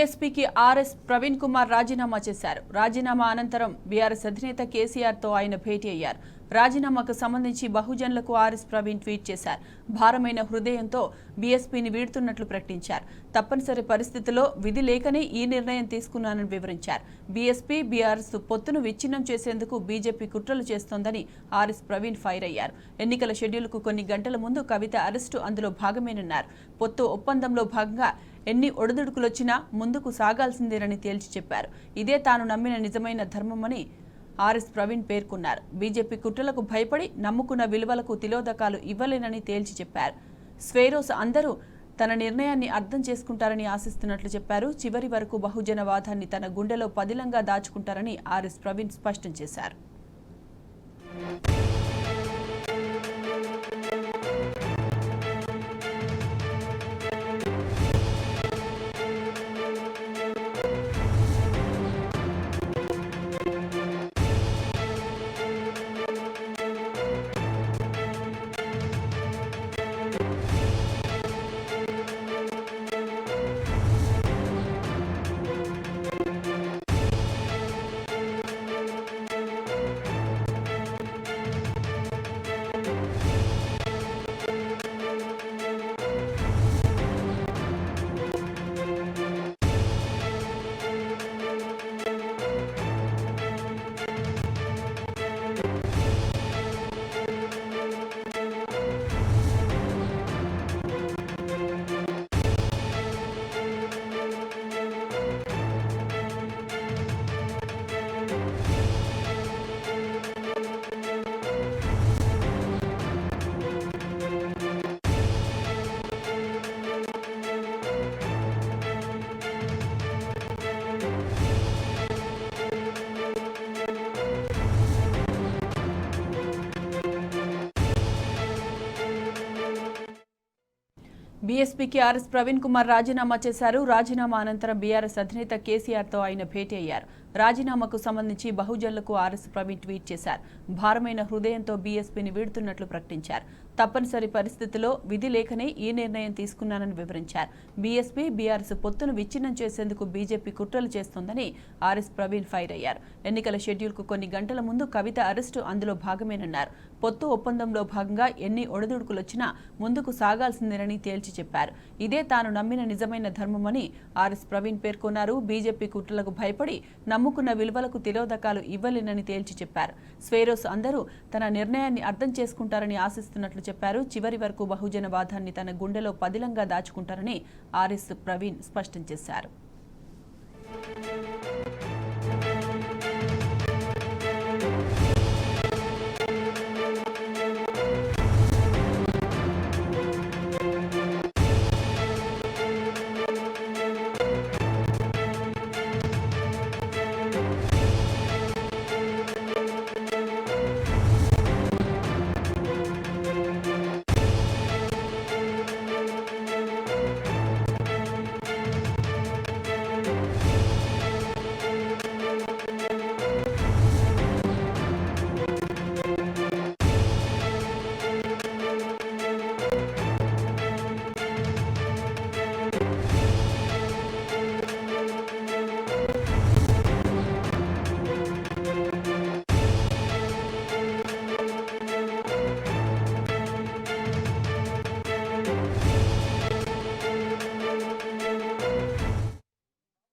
బీఎస్పీకి RS Praveen Kumar రాజీనామా చేశారు. రాజీనామా అనంతరం బీఆర్ఎస్ అధినేత కేసీఆర్తో ఆయన భేటీ అయ్యారు. రాజీనామాకు సంబంధించి బహుజనులకు ఆర్ఎస్ ప్రవీణ్ ట్వీట్ చేశారు. భారమైన హృదయంతో బీఎస్పీని వీడుతున్నట్లు ప్రకటించారు. తప్పనిసరి పరిస్థితుల్లో విధి లేకనే ఈ నిర్ణయం తీసుకున్నానని వివరించారు. బీఎస్పీ బీఆర్ఎస్ పొత్తును విచ్ఛిన్నం చేసేందుకు బీజేపీ కుట్రలు చేస్తోందని ఆర్ఎస్ ప్రవీణ్ ఫైర్ అయ్యారు. ఎన్నికల షెడ్యూల్కు కొన్ని గంటల ముందు కవిత అరెస్టు అందులో భాగమేనన్నారు. పొత్తు ఒప్పందంలో భాగంగా ఎన్ని ఒడిదుడుకులొచ్చినా ముందుకు సాగాల్సిందేనని తేల్చి చెప్పారు. ఇదే తాను నమ్మిన నిజమైన ధర్మమని ఆర్ఎస్ ప్రవీణ్ పేర్కొన్నారు. బీజేపీ కుట్రలకు భయపడి నమ్ముకున్న విలువలకు తిలోదకాలు ఇవ్వలేనని తేల్చి చెప్పారు. స్వేరోస్ అందరూ తన నిర్ణయాన్ని అర్థం చేసుకుంటారని ఆశిస్తున్నట్లు చెప్పారు. చివరి వరకు బహుజనవాదాన్ని తన గుండెలో పదిలంగా దాచుకుంటారని ఆర్ఎస్ ప్రవీణ్ స్పష్టం చేశారు. బీఎస్పీకి ఆర్ఎస్ ప్రవీణ్ కుమార్ రాజీనామా చేశారు. రాజీనామా అనంతరం బీఆర్ఎస్ అధినేత కేసీఆర్తో ఆయన భేటీ అయ్యారు. రాజీనామాకు సంబంధించి బహుజనులకు ఆర్ఎస్ ప్రవీణ్ ట్వీట్ చేశారు. భారమైన హృదయంతో బీఎస్పీని వీడుతున్నట్లు ప్రకటించారు. తప్పనిసరి పరిస్థితుల్లో విధి లేకనే ఈ నిర్ణయం తీసుకున్నానని వివరించారు. బీఎస్పీ బీఆర్ఎస్ పొత్తును విచ్ఛిన్నం చేసేందుకు బీజేపీ కుట్రలు చేస్తోందని ఆర్ఎస్ ప్రవీణ్ ఫైర్ అయ్యారు. ఎన్నికల షెడ్యూల్కు కొన్ని గంటల ముందు కవిత అరెస్టు అందులో భాగమేనన్నారు. పొత్తు ఒప్పందంలో భాగంగా ఎన్ని ఒడిదుడుకులొచ్చినా ముందుకు సాగాల్సిందేనని తేల్చి చెప్పారు. ఇదే తాను నమ్మిన నిజమైన ధర్మమని ఆర్ఎస్ ప్రవీణ్ పేర్కొన్నారు. బీజేపీ కుట్రలకు భయపడి నమ్ముకున్న విలువలకు తిలోదకాలు ఇవ్వలేనని తేల్చి చెప్పారు. స్వేరోస్ అందరూ తన నిర్ణయాన్ని అర్థం చేసుకుంటారని ఆశిస్తున్నట్లు చెప్పారు. చివరి వరకు బహుజనవాదాన్ని తన గుండెలో పదిలంగా దాచుకుంటారని ఆర్ఎస్ ప్రవీణ్ స్పష్టం చేశారు.